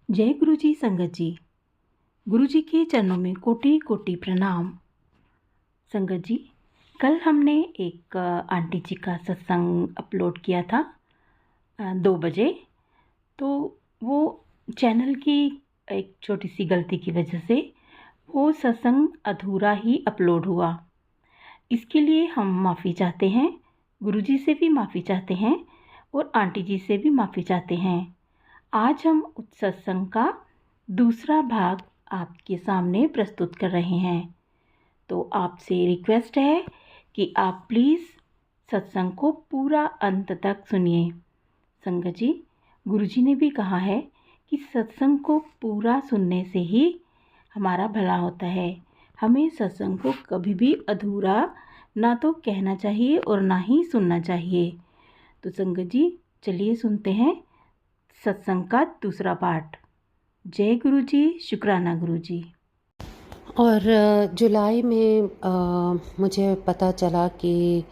जय गुरु जी संगत जी। गुरु जी के चरणों में कोटि कोटि प्रणाम। संगत जी, कल हमने एक आंटी जी का सत्संग अपलोड किया था 2 बजे। तो वो चैनल की एक छोटी सी गलती की वजह से वो सत्संग अधूरा ही अपलोड हुआ। इसके लिए हम माफ़ी चाहते हैं, गुरु जी से भी माफ़ी चाहते हैं और आंटी जी से भी माफ़ी चाहते हैं। आज हम उस सत्संग का दूसरा भाग आपके सामने प्रस्तुत कर रहे हैं। तो आपसे रिक्वेस्ट है कि आप प्लीज़ सत्संग को पूरा अंत तक सुनिए। संगत जी, गुरुजी ने भी कहा है कि सत्संग को पूरा सुनने से ही हमारा भला होता है। हमें सत्संग को कभी भी अधूरा ना तो कहना चाहिए और ना ही सुनना चाहिए। तो संगत जी, चलिए सुनते हैं सत्संग का दूसरा पार्ट। जय गुरु जी, शुक्राना गुरु जी। और जुलाई में मुझे पता चला कि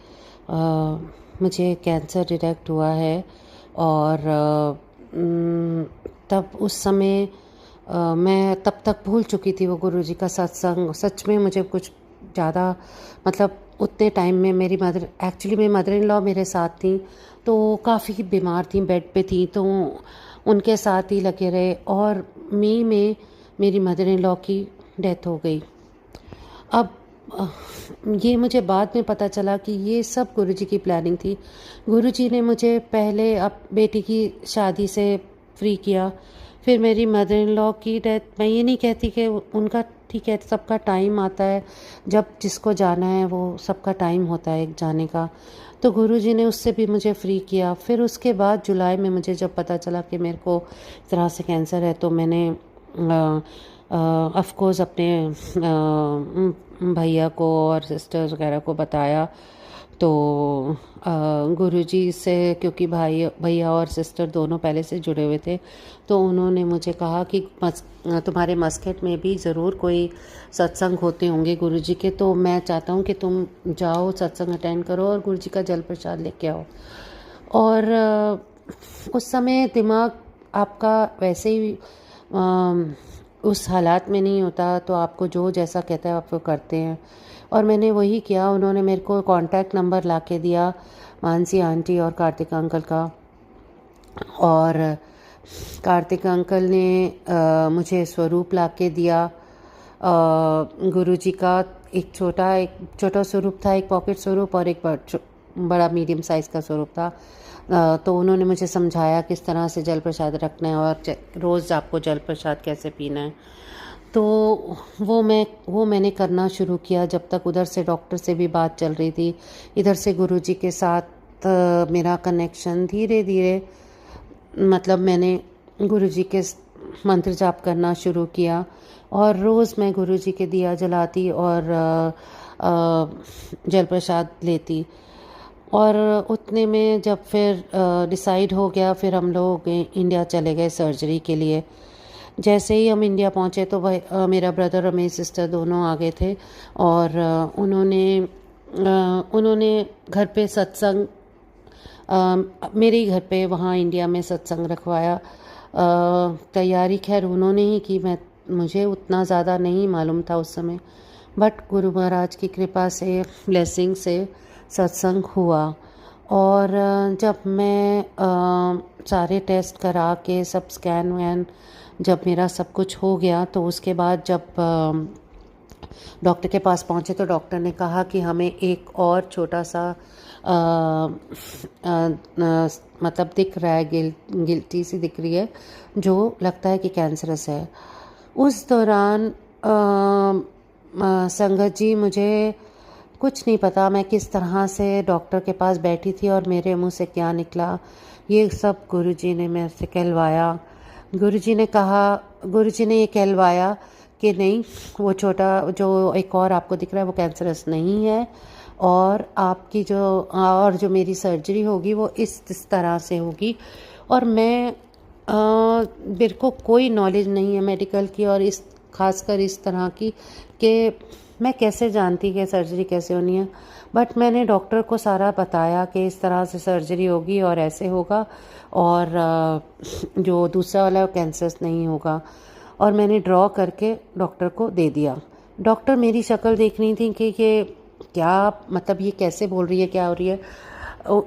मुझे कैंसर डिटेक्ट हुआ है। और तब उस समय मैं तब तक भूल चुकी थी वो गुरुजी का सत्संग। सच में मुझे कुछ ज़्यादा मतलब उतने टाइम में मेरी मदर इन लॉ मेरे साथ थी, तो काफ़ी बीमार थी, बेड पे थी, तो उनके साथ ही लगे रहे। और मई में मेरी मदर इन लॉ की डेथ हो गई। अब ये मुझे बाद में पता चला कि ये सब गुरुजी की प्लानिंग थी। गुरुजी ने मुझे पहले बेटी की शादी से फ्री किया, फिर मेरी मदर इन लॉ की डेथ। मैं ये नहीं कहती कि उनका, ठीक है, सबका टाइम आता है, जब जिसको जाना है वो सबका टाइम होता है जाने का। तो गुरुजी ने उससे भी मुझे फ्री किया। फिर उसके बाद जुलाई में मुझे जब पता चला कि मेरे को इस तरह से कैंसर है, तो मैंने ऑफ कोर्स अपने भैया को और सिस्टर्स वगैरह को बताया। तो गुरुजी से, क्योंकि भैया और सिस्टर दोनों पहले से जुड़े हुए थे, तो उन्होंने मुझे कहा कि तुम्हारे मस्कट में भी ज़रूर कोई सत्संग होते होंगे गुरुजी के, तो मैं चाहता हूँ कि तुम जाओ, सत्संग अटेंड करो और गुरुजी का जल प्रसाद लेके आओ। और उस समय दिमाग आपका वैसे ही उस हालात में नहीं होता, तो आपको जो जैसा कहता है आप वो करते हैं। और मैंने वही किया। उन्होंने मेरे को कांटेक्ट नंबर ला के दिया मानसी आंटी और कार्तिक अंकल का। और कार्तिक अंकल ने मुझे स्वरूप ला के दिया। गुरुजी का एक छोटा स्वरूप था, एक पॉकेट स्वरूप, और एक बड़ा मीडियम साइज़ का स्वरूप था। तो उन्होंने मुझे समझाया किस तरह से जल प्रसाद रखना है और रोज़ आपको जल प्रसाद कैसे पीना है। तो वो मैंने करना शुरू किया। जब तक उधर से डॉक्टर से भी बात चल रही थी, इधर से गुरुजी के साथ मेरा कनेक्शन धीरे धीरे, मतलब मैंने गुरुजी के मंत्र जाप करना शुरू किया। और रोज़ मैं गुरुजी के दिया जलाती और जल प्रसाद लेती। और उतने में जब फिर डिसाइड हो गया, फिर हम लोग इंडिया चले गए सर्जरी के लिए। जैसे ही हम इंडिया पहुँचे तो मेरा ब्रदर और मेरी सिस्टर दोनों आ गए थे। और उन्होंने घर पे सत्संग, मेरे ही घर पे वहाँ इंडिया में सत्संग रखवाया। तैयारी खैर उन्होंने ही की, मुझे उतना ज़्यादा नहीं मालूम था उस समय, बट गुरु महाराज की कृपा से, ब्लेसिंग से सत्संग हुआ। और जब मैं सारे टेस्ट करा के सब स्कैन वैन, जब मेरा सब कुछ हो गया, तो उसके बाद जब डॉक्टर के पास पहुँचे तो डॉक्टर ने कहा कि हमें एक और छोटा सा मतलब दिख रहा है, गिल्टी सी दिख रही है, जो लगता है कि कैंसरस है। उस दौरान संगत जी, मुझे कुछ नहीं पता मैं किस तरह से डॉक्टर के पास बैठी थी और मेरे मुंह से क्या निकला, ये सब गुरुजी ने मेरे से कहलवाया। गुरुजी ने ये कहलवाया कि नहीं, वो छोटा जो एक और आपको दिख रहा है वो कैंसरस नहीं है, और आपकी जो मेरी सर्जरी होगी वो इस तरह से होगी। और मेरे को कोई नॉलेज नहीं है मेडिकल की, और इस खासकर इस तरह की कि मैं कैसे जानती कि सर्जरी कैसे होनी है। बट मैंने डॉक्टर को सारा बताया कि इस तरह से सर्जरी होगी और ऐसे होगा, और जो दूसरा वाला कैंसर नहीं होगा। और मैंने ड्रॉ करके डॉक्टर को दे दिया। डॉक्टर मेरी शक्ल देख रही थी कि ये क्या, मतलब ये कैसे बोल रही है, क्या हो रही है,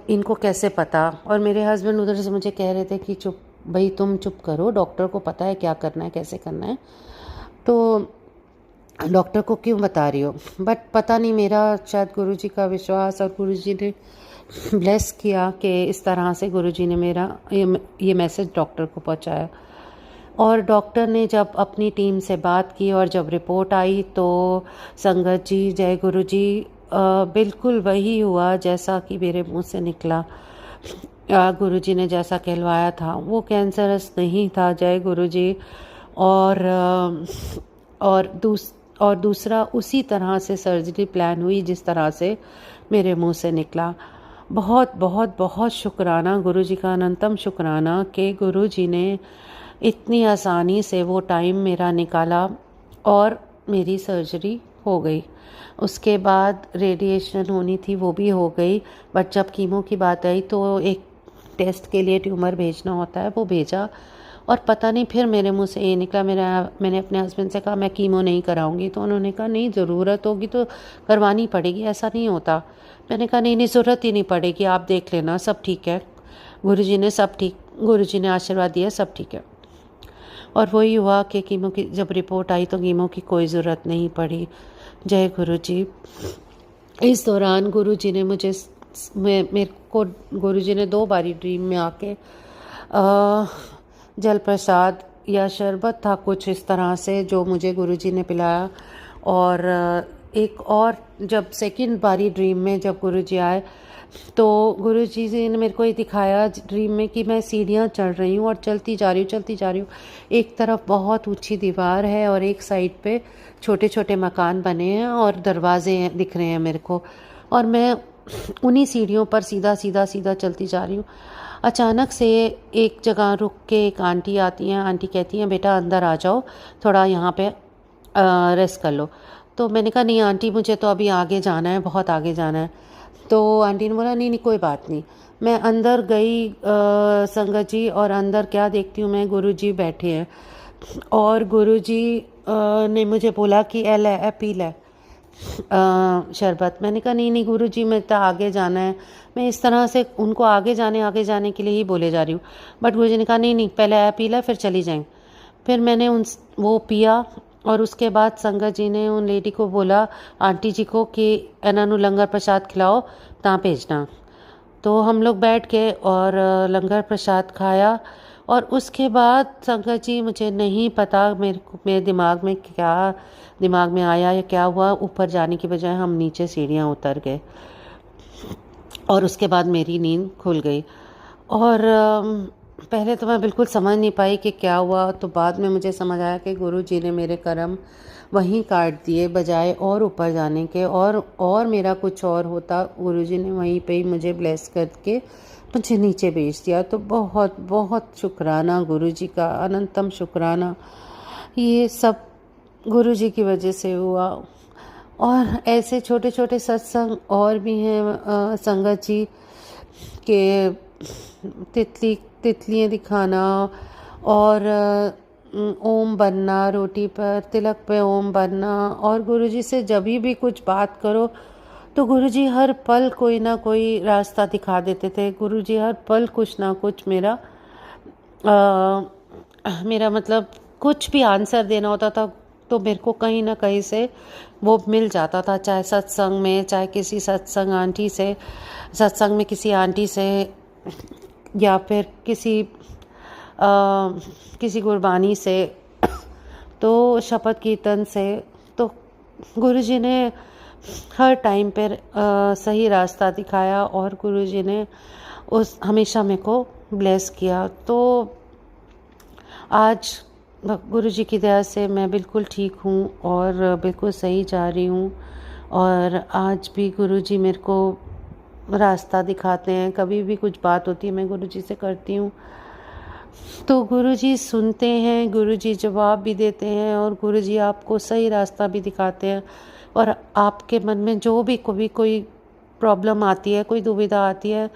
इनको कैसे पता। और मेरे हस्बैंड उधर से मुझे कह रहे थे कि चुप भाई, तुम चुप करो, डॉक्टर को पता है क्या करना है, कैसे करना है, तो डॉक्टर को क्यों बता रही हो। बट पता नहीं, मेरा शायद गुरुजी का विश्वास, और गुरुजी ने ब्लेस किया कि इस तरह से गुरुजी ने मेरा ये मैसेज डॉक्टर को पहुंचाया। और डॉक्टर ने जब अपनी टीम से बात की और जब रिपोर्ट आई तो संगत जी, जय गुरु जी, बिल्कुल वही हुआ जैसा कि मेरे मुंह से निकला। गुरु जी ने जैसा कहलवाया था, वो कैंसरस नहीं था, जय गुरु जी। और और दूसरा उसी तरह से सर्जरी प्लान हुई जिस तरह से मेरे मुंह से निकला। बहुत बहुत बहुत शुक्राना गुरु जी का, अनंतम शुक्राना कि गुरु जी ने इतनी आसानी से वो टाइम मेरा निकाला और मेरी सर्जरी हो गई। उसके बाद रेडिएशन होनी थी, वो भी हो गई। बट जब कीमो की बात आई तो एक टेस्ट के लिए ट्यूमर भेजना होता है, वो भेजा। और पता नहीं फिर मेरे मुंह से ये निकला, मैंने अपने हस्बैंड से कहा मैं कीमो नहीं कराऊंगी, तो उन्होंने कहा नहीं, ज़रूरत होगी तो करवानी पड़ेगी, ऐसा नहीं होता। मैंने कहा नहीं, ज़रूरत ही नहीं पड़ेगी, आप देख लेना, सब ठीक है। गुरुजी ने आशीर्वाद दिया, सब ठीक है। और वही हुआ कि कीमो की जब रिपोर्ट आई तो कीमो की कोई ज़रूरत नहीं पड़ी। जय गुरु जी। इस दौरान गुरु जी ने मेरे को गुरु जी ने 2 बारी ड्रीम में आके जल प्रसाद या शरबत था कुछ इस तरह से, जो मुझे गुरु जी ने पिलाया। और एक और जब सेकंड बारी ड्रीम में जब गुरु जी आए तो गुरु जी ने मेरे को ये दिखाया ड्रीम में कि मैं सीढ़ियाँ चढ़ रही हूँ और चलती जा रही हूँ। एक तरफ बहुत ऊंची दीवार है और एक साइड पे छोटे छोटे मकान बने हैं और दरवाजे दिख रहे हैं मेरे को, और मैं उन्हीं सीढ़ियों पर सीधा चलती जा रही हूँ। अचानक से एक जगह रुक के एक आंटी आती हैं। आंटी कहती हैं बेटा अंदर आ जाओ, थोड़ा यहाँ पे रेस्ट कर लो। तो मैंने कहा नहीं आंटी, मुझे तो अभी आगे जाना है, बहुत आगे जाना है। तो आंटी ने बोला नहीं कोई बात नहीं। मैं अंदर गई संगत जी, और अंदर क्या देखती हूँ मैं, गुरुजी बैठे हैं। और गुरुजी ने मुझे बोला कि ए पी ले शरबत। मैंने कहा नहीं गुरुजी, मैं तो आगे जाना है। मैं इस तरह से उनको आगे जाने के लिए ही बोले जा रही हूँ। बट गुरुजी ने कहा नहीं पहले ए पी ले, फिर चली जाएँ। फिर मैंने वो पिया, और उसके बाद संगत जी ने उन लेडी को बोला, आंटी जी को, कि इन्हों लंगर प्रसाद खिलाओ ता भेजना। तो हम लोग बैठ गए और लंगर प्रसाद खाया। और उसके बाद संगत जी, मुझे नहीं पता मेरे दिमाग में आया या क्या हुआ, ऊपर जाने की बजाय हम नीचे सीढ़ियाँ उतर गए और उसके बाद मेरी नींद खुल गई। और पहले तो मैं बिल्कुल समझ नहीं पाई कि क्या हुआ। तो बाद में मुझे समझ आया कि गुरु जी ने मेरे कर्म वहीं काट दिए, बजाय और ऊपर जाने के, और मेरा कुछ और होता, गुरु जी ने वहीं पे ही मुझे ब्लेस करके मुझे नीचे भेज दिया। तो बहुत बहुत शुक्राना गुरु जी का, अनंतम शुक्राना। ये सब गुरु जी की वजह से हुआ। और ऐसे छोटे छोटे सत्संग और भी हैं संगत जी के, तितलियाँ दिखाना, और ओम बनना, रोटी पर तिलक पे ओम बनना। और गुरुजी से जब भी कुछ बात करो तो गुरुजी हर पल कोई ना कोई रास्ता दिखा देते थे। गुरुजी हर पल कुछ ना कुछ मेरा मतलब कुछ भी आंसर देना होता था तो मेरे को कहीं ना कहीं से वो मिल जाता था, चाहे सत्संग में, चाहे किसी सत्संग में किसी आंटी से, या फिर किसी गुरबानी से, तो शपथ कीर्तन से। तो गुरुजी ने हर टाइम पर सही रास्ता दिखाया और गुरुजी ने हमेशा मेरे को ब्लेस किया। तो आज गुरुजी की दया से मैं बिल्कुल ठीक हूँ और बिल्कुल सही जा रही हूँ। और आज भी गुरुजी मेरे को रास्ता दिखाते हैं। कभी भी कुछ बात होती है मैं गुरुजी से करती हूँ। तो गुरुजी सुनते हैं, गुरुजी जवाब भी देते हैं और गुरुजी आपको सही रास्ता भी दिखाते हैं। और आपके मन में जो भी कोई प्रॉब्लम आती है, कोई दुविधा आती है,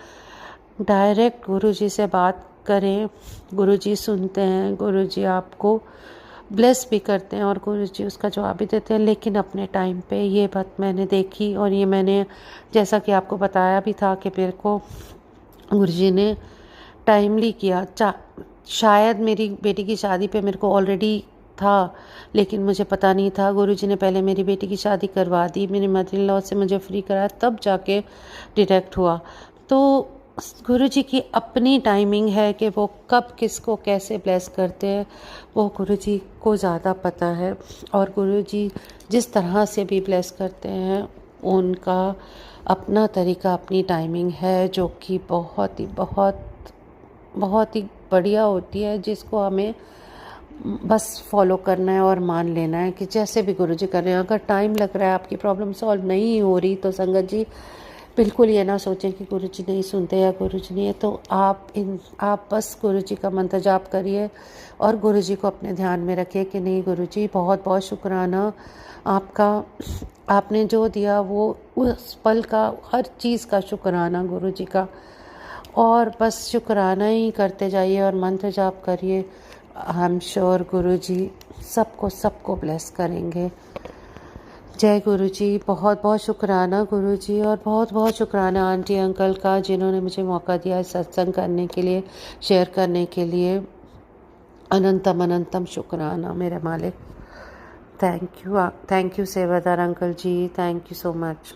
डायरेक्ट गुरुजी से बात करें। गुरुजी सुनते हैं, गुरुजी आपको ब्लेस भी करते हैं और गुरुजी उसका जवाब भी देते हैं, लेकिन अपने टाइम पे। ये बात मैंने देखी और ये मैंने जैसा कि आपको बताया भी था कि मेरे को गुरुजी ने टाइमली किया। शायद मेरी बेटी की शादी पे मेरे को ऑलरेडी था, लेकिन मुझे पता नहीं था। गुरुजी ने पहले मेरी बेटी की शादी करवा दी, मेरी मदर इन लॉ से मुझे फ्री कराया, तब जाके डिटेक्ट हुआ। तो गुरुजी की अपनी टाइमिंग है कि वो कब किसको कैसे ब्लेस करते हैं, वो गुरुजी को ज़्यादा पता है। और गुरुजी जिस तरह से भी ब्लेस करते हैं, उनका अपना तरीका, अपनी टाइमिंग है, जो कि बहुत ही बढ़िया होती है, जिसको हमें बस फॉलो करना है और मान लेना है कि जैसे भी गुरुजी कर रहे हैं। अगर टाइम लग रहा है, आपकी प्रॉब्लम सॉल्व नहीं हो रही, तो संगत जी बिल्कुल ये ना सोचें कि गुरुजी नहीं सुनते या गुरुजी नहीं है। तो आप बस गुरुजी का मंत्र जाप करिए और गुरुजी को अपने ध्यान में रखिए कि नहीं गुरुजी, बहुत बहुत शुक्राना आपका, आपने जो दिया वो उस पल का, हर चीज़ का शुक्राना गुरुजी का। और बस शुक्राना ही करते जाइए और मंत्र जाप करिए। आई एम श्योर गुरुजी सबको ब्लेस करेंगे। जय गुरुजी। बहुत बहुत शुक्राना गुरुजी, और बहुत बहुत शुक्राना आंटी अंकल का, जिन्होंने मुझे मौका दिया सत्संग करने के लिए, शेयर करने के लिए। अनंतम अनंतम शुक्राना मेरे मालिक। थैंक यू सेवादार uncle ji, thank you so much.